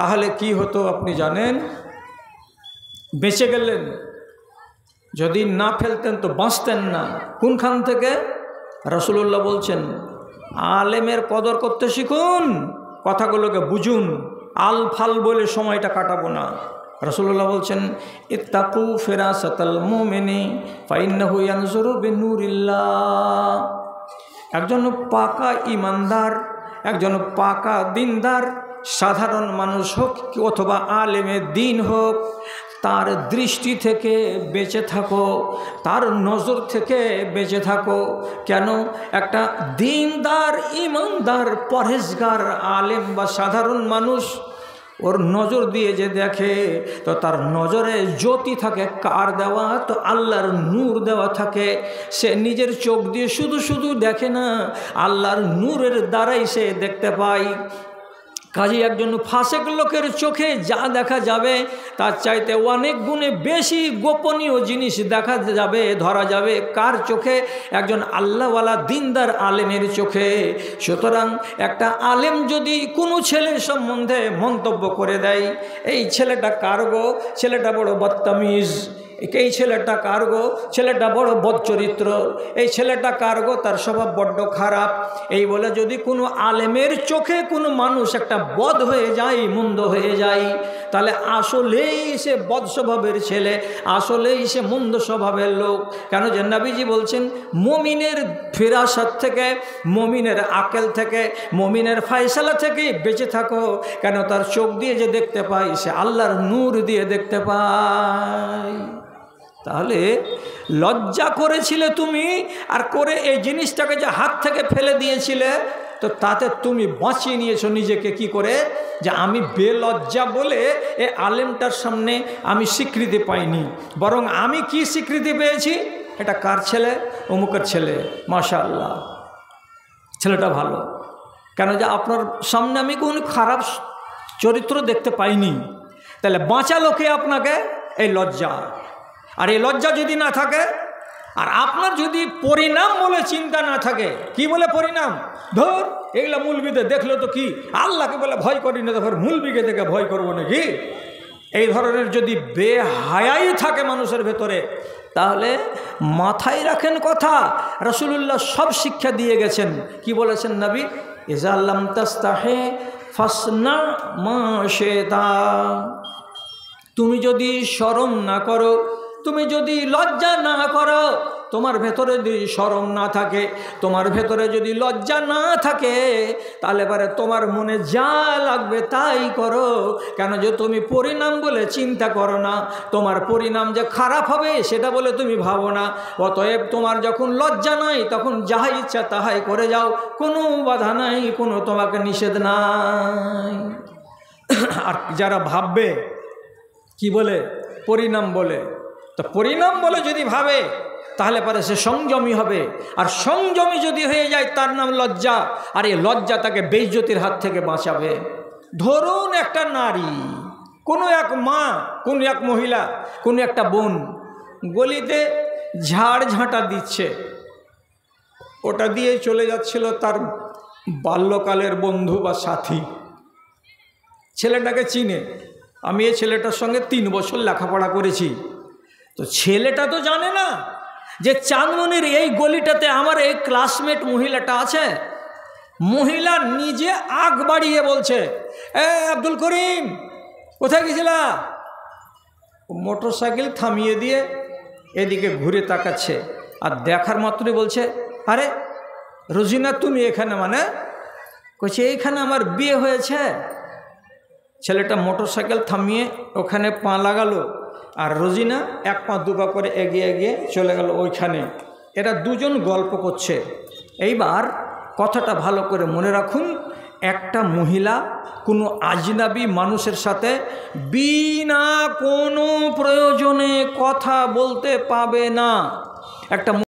তাহলে কি হতো আপনি জানেন? বেঁচে গেলেন। যদি না ফেলতেন তো বাঁচতেন না। কোনখান থেকে? রাসূলুল্লাহ বলছেন আলেমের কদর করতে শিখুন, কথাগুলোকে বুঝুন, আল ফাল বলে সময়টা কাটাবো না। রাসূলুল্লাহ বলছেন ইত্তাকু ফিরাসাতাল মুমিনি ফাইন্নাহু ইয়ানজুরু বিনুরিল্লাহ। একজন পাকা ইমানদার, একজন পাকা দিনদার, সাধারণ মানুষ হোক অথবা আলেমে দিন হোক, তার দৃষ্টি থেকে বেঁচে থাকো, তার নজর থেকে বেঁচে থাকো। কেন? একটা দিনদার, ইমানদার, পরহেজগার আলেম বা সাধারণ মানুষ ওর নজর দিয়ে যে দেখে তো তার নজরে জ্যোতি থাকে। কার দেওয়া? তো আল্লাহর নূর দেওয়া থাকে। সে নিজের চোখ দিয়ে শুধু শুধু দেখে না, আল্লাহর নূরের দ্বারাই সে দেখতে পায়। কাজে একজন ফাসেক লোকের চোখে যা দেখা যাবে তার চাইতে অনেক গুণে বেশি গোপনীয় জিনিস দেখা যাবে, ধরা যাবে। কার চোখে? একজন আল্লাহওয়ালা দিনদার আলেমের চোখে। সুতরাং একটা আলেম যদি কোনো ছেলের সম্বন্ধে মন্তব্য করে দেয়, এই ছেলেটা কার গো, ছেলেটা বড় বদতমিজ, এই ছেলেটা কার গো, ছেলেটা বড় বদচরিত্র, এই ছেলেটা কার গো, তার স্বভাব বড্ড খারাপ, এই বলে যদি কোনো আলেমের চোখে কোনো মানুষ একটা বদ হয়ে যায়, মন্দ হয়ে যায়, তাহলে আসলেই সে বদ স্বভাবের ছেলে, আসলেই সে মন্দ স্বভাবের লোক। কেন? যে নবীজি বলছেন মুমিনের ফিরাসাত থেকে, মুমিনের আকেল থেকে, মুমিনের ফায়সালা থেকে বেঁচে থাকো। কেন? তার চোখ দিয়ে যে দেখতে পাই সে আল্লাহর নূর দিয়ে দেখতে পাই। তাহলে লজ্জা করেছিলে তুমি, আর করে এই জিনিসটাকে যে হাত থেকে ফেলে দিয়েছিলে, তো তাতে তুমি বাঁচিয়ে নিয়েছো নিজেকে। কি করে? যে আমি বেলজ্জা বলে এ আলেমটার সামনে আমি স্বীকৃতি পাইনি, বরং আমি কি স্বীকৃতি পেয়েছি? এটা কার ছেলে? অমুকের ছেলে, মাশাআল্লাহ, ছেলেটা ভালো। কেন? যে আপনার সামনে আমি কোনো খারাপ চরিত্র দেখতে পাইনি। তাহলে বাঁচালো কে আপনাকে? এই লজ্জা। আর এই লজ্জা যদি না থাকে, আর আপনার যদি পরিণাম বলে চিন্তা না থাকে, কি বলে পরিণাম? ধর এগুলা মুলবিতে দেখলো তো কি, আল্লাহকে বলে ভয় করি না, তো মুলবিকে দেখে ভয় করবো নাকি? এই ধরনের যদি বেহায়াই থাকে মানুষের ভেতরে, তাহলে মাথায় রাখেন কথা। রাসূলুল্লাহ সব শিক্ষা দিয়ে গেছেন। কি বলেছেন নবী? ইজা লাম তাস্তাহি ফাসনা মা শিতা। তুমি যদি শরম না করো, তুমি যদি লজ্জা না করো, তোমার ভেতরে যদি শরম না থাকে, তোমার ভেতরে যদি লজ্জা না থাকে, তাহলে পরে তোমার মনে যা লাগবে তাই করো। কেন? যে তুমি পরিণাম বলে চিন্তা করো না, তোমার পরিণাম যে খারাপ হবে সেটা বলে তুমি ভাবো না। অতএব তোমার যখন লজ্জা নাই, তখন যাহা ইচ্ছা তাহাই করে যাও, কোনো বাধা নাই, কোনো তোমাকে নিষেধ নাই। আর যারা ভাববে কি বলে? পরিণাম বলে। তো পরিণাম বলে যদি ভাবে, তাহলে পরে সে সংযমী হবে। আর সংযমী যদি হয়ে যায়, তার নাম লজ্জা। আর এই লজ্জা তাকে বেইজ্জতির হাত থেকে বাঁচাবে। ধরুন একটা নারী, কোনো এক মা, কোনো এক মহিলা, কোনো একটা বোন গলিতে ঝাড় ঝাঁটা দিচ্ছে, ওটা দিয়ে চলে যাচ্ছিল তার বাল্যকালের বন্ধু বা সাথী। ছেলেটাকে চিনে, আমি এই ছেলেটার সঙ্গে 3 বছর লেখাপড়া করেছি। তো ছেলেটা তো জানে না যে চাঁদমনির এই গলিটাতে আমার এই ক্লাসমেট মহিলাটা আছে। মহিলা নিজে আগ বাড়িয়ে বলছে, এ আব্দুল করিম, কোথায় গেছিলা? মোটর সাইকেল থামিয়ে দিয়ে এদিকে ঘুরে তাকাচ্ছে, আর দেখার মাত্রই বলছে, আরে রোজিনা তুমি এখানে? মানে কইছে এইখানে আমার বিয়ে হয়েছে। ছেলেটা মোটর সাইকেল থামিয়ে ওখানে পা লাগালো, আর রোজিনা 1 পা 2 পা করে এগিয়ে এগিয়ে চলে গেল ওইখানে। এরা দুজন গল্প করছে। এইবার কথাটা ভালো করে মনে রাখুন, একটা মহিলা কোনো আজনাবী মানুষের সাথে বিনা কোনো প্রয়োজনে কথা বলতে পাবে না। একটা